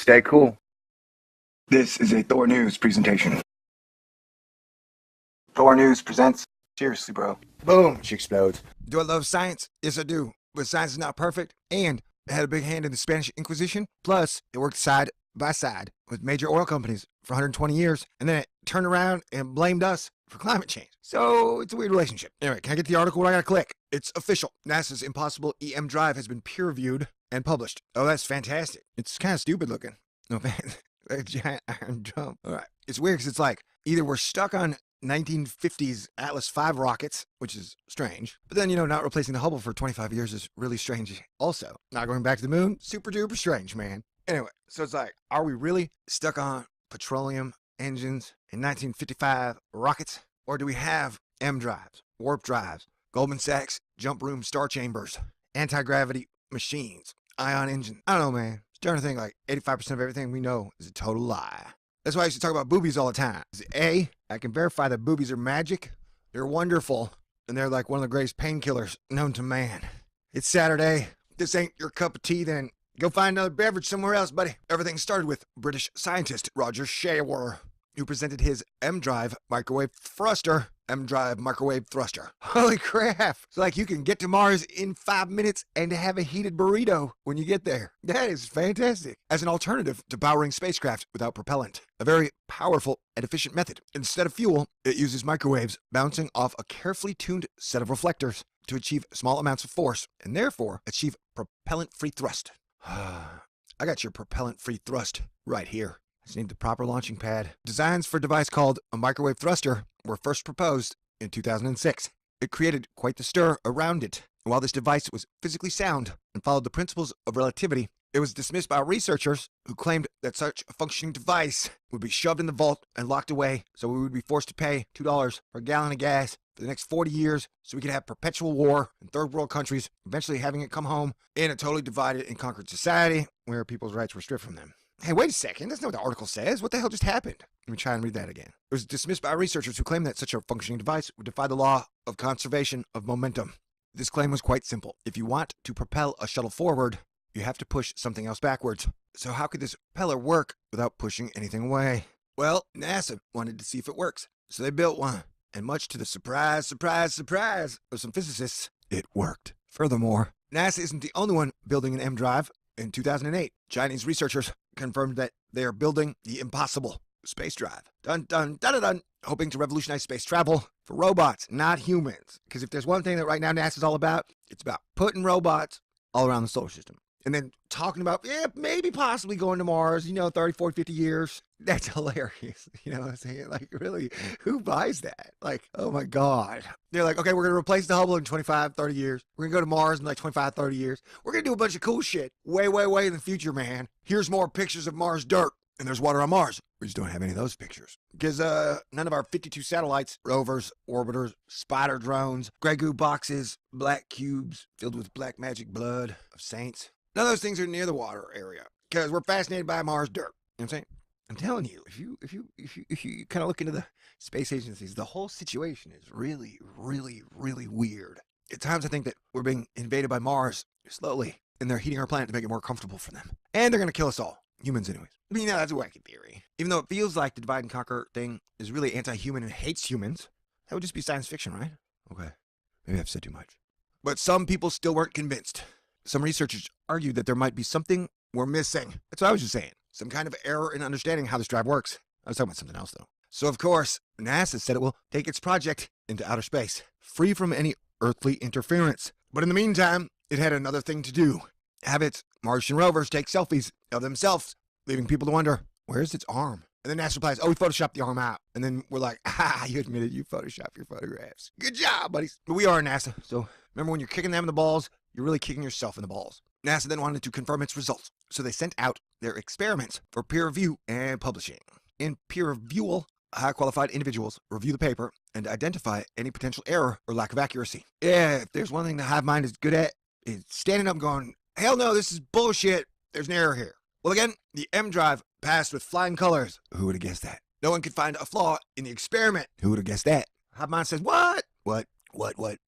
Stay cool. This is a Thor News presentation. Thor News presents. Seriously, bro. Boom, she explodes. Do I love science? Yes, I do. But science is not perfect, and it had a big hand in the Spanish Inquisition. Plus, it worked side by side with major oil companies for 120 years, and then it turned around and blamed us for climate change. So it's a weird relationship. Anyway, can I get to the article where I gotta click? It's official. NASA's impossible EM drive has been peer-reviewed and published. Oh, that's fantastic. It's kind of stupid looking. No offense. A giant iron drum. All right. It's weird because it's like either we're stuck on 1950s Atlas V rockets, which is strange. But then, not replacing the Hubble for 25 years is really strange also. Not going back to the moon, super duper strange, man. Anyway, so it's like, are we really stuck on petroleum engines in 1955 rockets? Or do we have M drives, warp drives, Goldman Sachs jump room star chambers, anti-gravity machines, ion engines? I don't know, man. Starting to think like 85% of everything we know is a total lie. That's why I used to talk about boobies all the time. A, I can verify that boobies are magic, they're wonderful, and they're like one of the greatest painkillers known to man. It's Saturday. If this ain't your cup of tea, then go find another beverage somewhere else, buddy. Everything started with British scientist Roger Shawyer, who presented his M-Drive microwave thruster. M-Drive microwave thruster. Holy crap. It's like you can get to Mars in 5 minutes and have a heated burrito when you get there. That is fantastic. As an alternative to powering spacecraft without propellant. A very powerful and efficient method. Instead of fuel, it uses microwaves bouncing off a carefully tuned set of reflectors to achieve small amounts of force and therefore achieve propellant-free thrust. I got your propellant-free thrust right here. I just need the proper launching pad. Designs for a device called a microwave thruster were first proposed in 2006. It created quite the stir around it. And while this device was physically sound and followed the principles of relativity, it was dismissed by researchers who claimed that such a functioning device would be shoved in the vault and locked away, so we would be forced to pay $2 per gallon of gas for the next 40 years so we could have perpetual war in third world countries, eventually having it come home in a totally divided and conquered society where people's rights were stripped from them. Hey, wait a second. That's not what the article says. What the hell just happened? Let me try and read that again. It was dismissed by researchers who claimed that such a functioning device would defy the law of conservation of momentum. This claim was quite simple. If you want to propel a shuttle forward, you have to push something else backwards. So how could this propeller work without pushing anything away? Well, NASA wanted to see if it works. So they built one. And much to the surprise of some physicists, it worked. Furthermore, NASA isn't the only one building an M drive. In 2008, Chinese researchers confirmed that they are building the impossible space drive. Dun dun dun dun dun. Hoping to revolutionize space travel for robots, not humans. Because if there's one thing that right now NASA's all about, it's about putting robots all around the solar system. And then talking about, maybe possibly going to Mars, 30, 40, 50 years. That's hilarious. You know what I'm saying? Like, really, who buys that? Like, oh my God. They're like, okay, we're going to replace the Hubble in 25, 30 years. We're going to go to Mars in like 25, 30 years. We're going to do a bunch of cool shit way, way, way in the future, man. Here's more pictures of Mars dirt. And there's water on Mars. We just don't have any of those pictures. Because none of our 52 satellites, rovers, orbiters, spider drones, gray goo boxes, black cubes filled with black magic blood of saints. None of those things are near the water area because we're fascinated by Mars dirt. You know what I'm saying? I'm telling you, if you kind of look into the space agencies, the whole situation is really, really, really weird. At times I think that we're being invaded by Mars slowly, and they're heating our planet to make it more comfortable for them. And they're going to kill us all. Humans anyways. I mean, that's a wacky theory. Even though it feels like the divide and conquer thing is really anti-human and hates humans, that would just be science fiction, right? Okay. Maybe I've said too much. But some people still weren't convinced. Some researchers argued that there might be something we're missing. That's what I was just saying. Some kind of error in understanding how this drive works. I was talking about something else, though. So, of course, NASA said it will take its project into outer space, free from any earthly interference. But in the meantime, it had another thing to do. Have its Martian rovers take selfies of themselves, leaving people to wonder, where's its arm? And then NASA replies, we photoshopped the arm out. And then we're like, you admitted you photoshopped your photographs. Good job, buddies. But we are NASA, so remember when you're kicking them in the balls, you're really kicking yourself in the balls. NASA then wanted to confirm its results, so they sent out their experiments for peer review and publishing. In peer review, high-qualified individuals review the paper and identify any potential error or lack of accuracy. Yeah, if there's one thing the hive mind is good at, it's standing up and going, hell no, this is bullshit. There's an error here. Well, again, the M drive passed with flying colors. Who would have guessed that? No one could find a flaw in the experiment. Who would have guessed that? Hive mind says, what? What?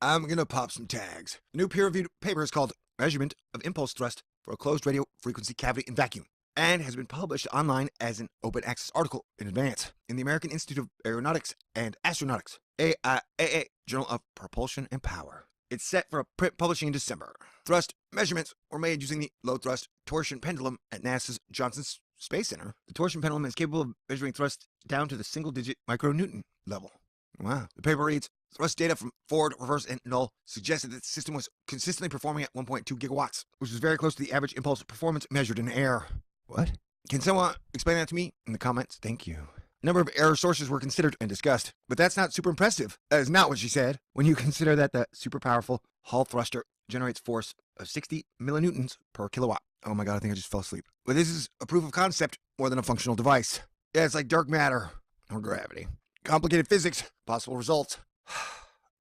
I'm gonna pop some tags. The new peer-reviewed paper is called Measurement of Impulse Thrust for a Closed Radio Frequency Cavity in Vacuum. and has been published online as an open access article in advance in the American Institute of Aeronautics and Astronautics, AIAA, Journal of Propulsion and Power. It's set for a print publishing in December. Thrust measurements were made using the low thrust torsion pendulum at NASA's Johnson Space Center. The torsion pendulum is capable of measuring thrust down to the single-digit micronewton level. Wow. The paper reads, thrust data from forward, reverse, and null suggested that the system was consistently performing at 1.2 gigawatts, which was very close to the average impulse performance measured in air. What? Can someone explain that to me in the comments? Thank you. A number of error sources were considered and discussed, but that's not super impressive. That is not what she said. When you consider that the super powerful Hall thruster generates force of 60 millinewtons per kilowatt. Oh my god, I think I just fell asleep. But this is a proof of concept more than a functional device. Yeah, it's like dark matter or gravity. Complicated physics, possible results.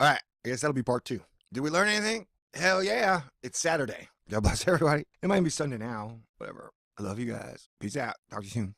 Alright, I guess that'll be part 2. Did we learn anything? Hell yeah, it's Saturday. God bless everybody. It might be Sunday now. Whatever. I love you guys. Peace out. Talk to you soon.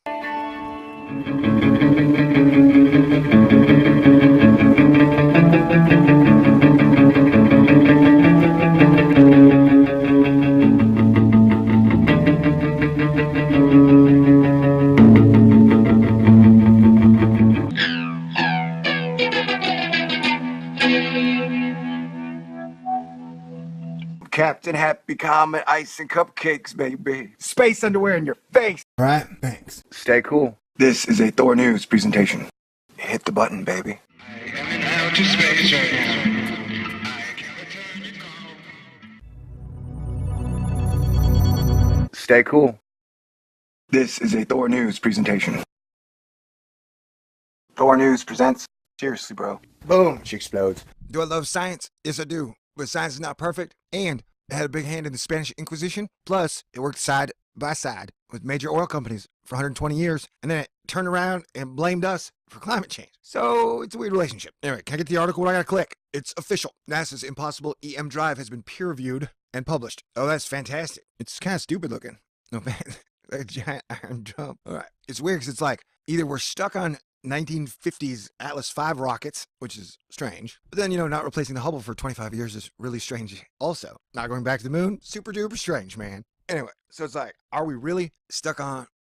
Captain Happy Comet, ice and cupcakes, baby. Space underwear in your face. All right, thanks. Stay cool. This is a Thor News presentation. Hit the button, baby. I am in outer space right now. I can't return your call. Stay cool. This is a Thor News presentation. Thor News presents. Seriously, bro. Boom, she explodes. Do I love science? Yes, I do. But science is not perfect, and it had a big hand in the Spanish Inquisition. Plus, it worked side by side with major oil companies for 120 years, and then it turned around and blamed us for climate change. So it's a weird relationship. Anyway, can I get the article? What I gotta click? It's official. NASA's Impossible EM Drive has been peer-reviewed and published. Oh, that's fantastic. It's kind of stupid looking. No, man. Like a giant iron drum. All right. It's weird because it's like either we're stuck on 1950s Atlas V rockets, which is strange. But then, not replacing the Hubble for 25 years is really strange also. Not going back to the moon, super duper strange, man. Anyway, so it's like, are we really stuck on